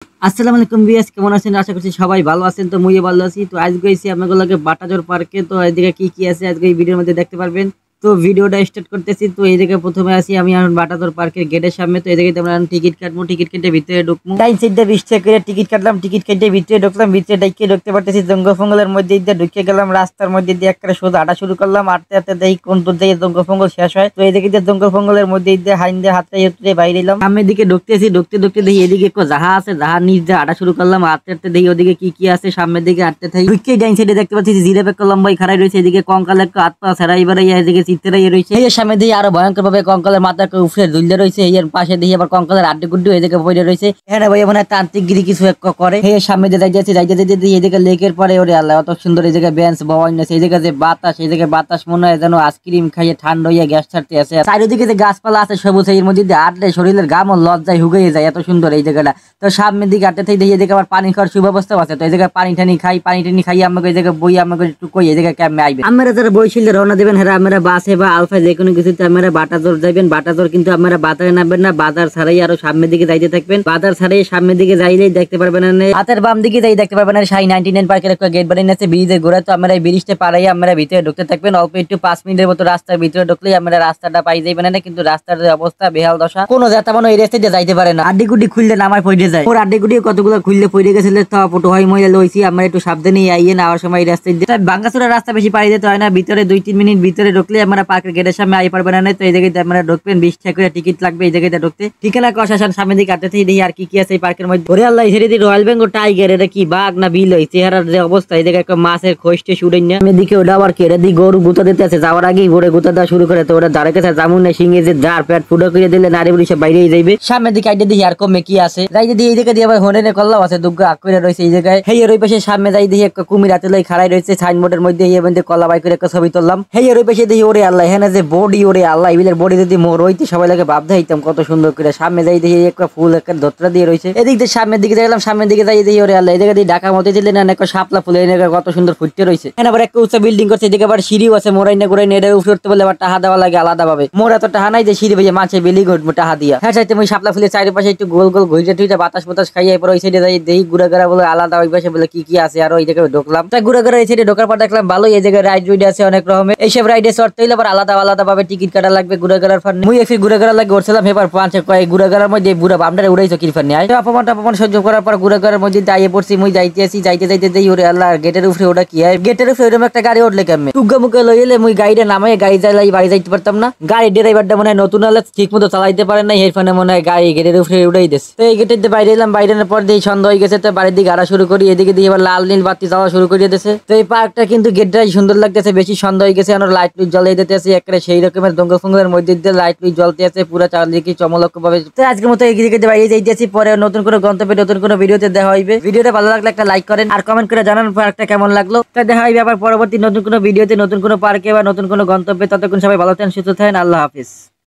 আসসালামু আলাইকুম ভিউয়ার্স, কেমন আছেন? আশা করছি সবাই ভালো আছেন। তো মুইও ভালো আছি। তো আজকে গেছি আপনাদের বাটাজোর পার্কে। তো এদিকে কি কি আছে আজকে এই ভিডিওর মধ্যে দেখতে পারবেন। তো ভিডিওটা স্টার্ট করতেছি। তো এইদিকে প্রথমে আসি আমি এখন বাটাজোর পার্কের গেটের সামনে। তো এদিকে আমরা টিকিট কাটবো, টিকিট কেটে ভিতরে ঢুকবো। টাইম সিটটা 20 টাকা করে টিকিট কাটলাম, টিকিট কেটে ভিতরে ঢুকলাম। ভিতরে ডাইকে ঢুকতে পারতেছি জঙ্গল ফঙ্গলের মধ্যে দিয়ে ঢুকে গেলাম। রাস্তার মধ্যে দিয়ে একটা সোজা হাঁটা শুরু করলাম। আটতে আটতে দেখি কোন দূর দিয়ে জঙ্গল ফঙ্গল শেষ হয়। তো এদিকে দিয়ে জঙ্গল ফঙ্গলের মধ্যে দিয়ে হাইন দিয়ে হাতটা হেঁটে বাইরে এলাম। সামনের দিকে ঢুকতেছি, ঢুকতে ঢুকতে দেখি এদিকে একটা জাহা আছে, জাহার নিচ দিয়ে হাঁটা শুরু করলাম। আটতে আটতে দেখি ওদিকে কি কি আছে। সামনের দিকে আটতে থাকি, ঢুকে ডাইন সাইডে দেখতে পাচ্ছি জিরাফ একটা লম্বাই খাড়াই রয়েছে। এদিকে কঙ্কাল একটা হাত পা ছাড়াই বেড়াই, এদিকে চিত্রাই রয়েছে। এই সামনে দিয়ে আরো ভয়ঙ্কর ভাবে কঙ্কালের মাথাকে উপরে ঝুলতে রয়েছে। এর পাশে দিয়ে আবার কঙ্কালের আড্ডি গুড্ডি এদিকে পড়ে রয়েছে। এখানে ভাই মানে তান্ত্রিকগিরি কিছু একটা করে। এই সামনে দিয়ে যাইতে এদিকে লেকের পরে ওরে আল্লাহ অত সুন্দর এই জায়গায় বেঞ্চ ভবন আছে। এই জায়গায় যে বাতাস, এই জায়গায় বাতাস মনে হয় যেন আইসক্রিম খাইয়ে ঠান্ডা হইয়া গ্যাস ছাড়তে আছে। চারিদিকে যে গাছপালা আছে সবুজ, এর মধ্যে দিয়ে আটলে শরীরের ঘাম ও লজ্জায় হুগিয়ে যায়, এত সুন্দর এই জায়গাটা। তো সামনের দিকে আটতে থেকে দেখি এদিকে আবার পানি খাওয়ার সুব্যবস্থা আছে। তো এই জায়গায় পানি টানি খাই আমাকে এই জায়গায় বই আমাকে একটু কই এই জায়গায় ক্যাম্পে আইবে। আমরা যারা বইছিল রওনা দেবেন, হ্যাঁ আমরা বাসে বা আলফা যে কোনো কিছুতে আমরা বাটাজোর যাবেন। বাটাজোর কিন্তু আপনারা বাজারে নামবেন না, বাজার ছাড়াই আরো সামনের দিকে যাইতে থাকবেন। বাজার ছাড়াই সামনের দিকে যাইলেই দেখতে পারবেন হাতের বাম দিকে যাই দেখতে পারবেন সাই 99 পার্কের একটা গেট বানিয়ে আছে ব্রিজের গোড়া। তো আমরা এই ব্রিজটা পাড়াই আমরা ভিতরে ঢুকতে থাকবেন। অল্প একটু 5 মিনিটের মতো রাস্তার ভিতরে ঢুকলেই আমরা রাস্তাটা পাই যাইবেন না, কিন্তু রাস্তার যে অবস্থা বেহাল দশা, কোনো যাতা মানে এই রাস্তায় যাইতে পারে না। আড্ডি গুড্ডি খুললে নামায় পড়ে যায়। ওর আড্ডি গুড্ডি কতগুলো খুললে পড়ে গেছিল। তো ফটো হয় মহিলা লইছি আমরা একটু সাবধানে আইয়ে না আমার সময় এই রাস্তায় ভাঙ্গাচোরা রাস্তা বেশি পাড়ি যেতে হয় না। ভিতরে 2-3 মিনিট ভিতরে ঢুকলে আমরা পার্কের গেটের সামনে আই পারবেন না। তো এই জায়গায় আমরা ঢুকবেন, 20 টাকা করে টিকিট লাগবে এই জায়গাটা ঢুকতে। ঠিকানা কষাশন সামনে দিকে কাটতে থেকে দেখি আর কি কি আছে এই পার্কের মধ্যে। ওরে আল্লাহ, সেটা দিয়ে রয়্যাল বেঙ্গল টাইগার, এটা কি বাঘ না বিল হয়? চেহারার যে অবস্থা, এই জায়গায় একটা মাছের খোঁজটে শুড়েন না। আমি দিকে ওটা আবার কেড়ে দিই গরু গুতা দিতে আছে। যাওয়ার আগেই ভোরে গুতা দেওয়া শুরু করে। তো ওটা দাঁড়ে কাছে জামুন না সিংহে যে যার পেট ফুটো করে দিলে নারী বুড়ি সব বাইরেই যাইবে। সামনের দিকে আইডে দিই আর কমে কি আছে। যাইতে দিয়ে এই জায়গায় দিয়ে আবার হরেনে কল্লাও আছে, দুগ্গা আগ করে রয়েছে এই জায়গায়। হেই ওই পাশে সামনে যাই দেখি একটা কুমির হাতে লই খাড়াই রয়েছে সাইনবোর্ডের মধ্যে। এই মধ্যে কলা বাই করে একটা ছবি তুললাম। হেই ওই পাশে দেখি ওরে আল্লাহ, এখানে যে বডি, ওরে আল্লাহ ইবিলের বডি যদি মোর হইতে সবাই লাগে ভাবতে হইতাম কত সুন্দর করে। সামনে যাই দেখি একটা ফুল একটা ধোত্রা দিয়ে রয়েছে। এদিক দিয়ে সামনের দিকে দেখলাম, সামনের দিকে যাই দেখি ওরে আল্লাহ, এই জায়গা দিয়ে ঢাকা মতে দিলেন না একটা শাপলা ফুল কত সুন্দর ফুটতে রয়েছে। এখানে আবার একটা উঁচা বিল্ডিং করছে, এদিকে আবার সিঁড়িও আছে। মোরাইনে গোড়াইনে এটা উপরে উঠতে বলে আবার টাহা দেওয়া লাগে আলাদা ভাবে। মোর এত টাহা নাই যে সিঁড়ি ভেজে মাছের বেলি ঘটবো টাহা দিয়া। হ্যাঁ চাইতে ওই শাপলা ফুলের চারিপাশে একটু গোল গোল ঘুরে টুইটা বাতাস বাতাস খাইয়ে পরে ওই সাইডে যাই দেখি ঘুরাঘুরা বলে আলাদা, ওই পাশে বলে কি কি আছে। আর ওই জায়গায় ঢুকলাম, তাই ঘুরাঘুরা এই সাইডে ঢোকার পর দেখলাম ভালো এই জায়গায় রাইড রুইড আছে অনেক রকমের। এইসব রাইডে চড়তে হইলে আবার আলাদা আলাদা ভাবে টিকিট কাটা লাগবে। ঘুরাঘুরার ফান মুই একটু ঘুরাঘুরা লাগে করছিলাম। এবার পাঁচে কয়েক ঘুরাঘুরার মধ্যে বুড়া বামডারে উড়াইছো কিরফার নিয়ে অপমান সহ্য করার পর ঘুরাঘুরার মধ্যে আইয়ে পড়ছি। মুই যাইতে আসি, যাইতে দেই ওরে আল্লাহ গেটের উপরে ওটা কি হয়, গেটের উপরে ওরকম একটা গাড়ি উঠলে কেমন টুগা মুখে লই এলে মুই গাড়িটা নামাই গাড়ি চালাই বাড়ি যাইতে পারতাম না। গাড়ির ড্রাইভারটা মনে হয় নতুন হলে ঠিক মতো চালাইতে পারে না, এর ফলে মনে হয় গাড়ি গেটের উপরে উড়াই দিচ্ছে। তো এই গেটের বাইরে এলাম, বাইরে পর দিয়ে সন্ধ্যা হয়ে গেছে। তো বাড়ির দিকে আড়া শুরু করি, এদিকে দিয়ে এবার লাল নীল বাতি জ্বালা শুরু করে দিয়েছে। তো এই পার্কটা কিন্তু গেটটাই সুন্দর লাগতেছে, বেশি সন্ধ্যা হয়ে গেছে। আমরা লাইট লুইট জ্বালিয়ে দিতে আছে একটা সেই রকমের জঙ্গল ফঙ্গলের মধ্যে দিয়ে লাইট লুইট জ্বলতে আছে পুরো চারদিকে চমলক্ষ ভাবে। তো আজকের মতো এই দিকে বাইরে যাইতেছি, পরে নতুন কোনো গন্তব্যে নতুন কোনো ভিডিওতে দেখা হইবে। ভিডিওটা ভালো লাগলে একটা লাইক করেন আর কমেন্ট করে জানান পার্কটা কেমন লাগলো। তা দেখা হইবে আবার পরবর্তী নতুন কোনো ভিডিওতে নতুন কোনো পার্কে বা নতুন কোনো গন্তব্যে। ততক্ষণ সবাই ভালো থাকেন, সুস্থ থাকেন, আল্লাহ হাফিজ।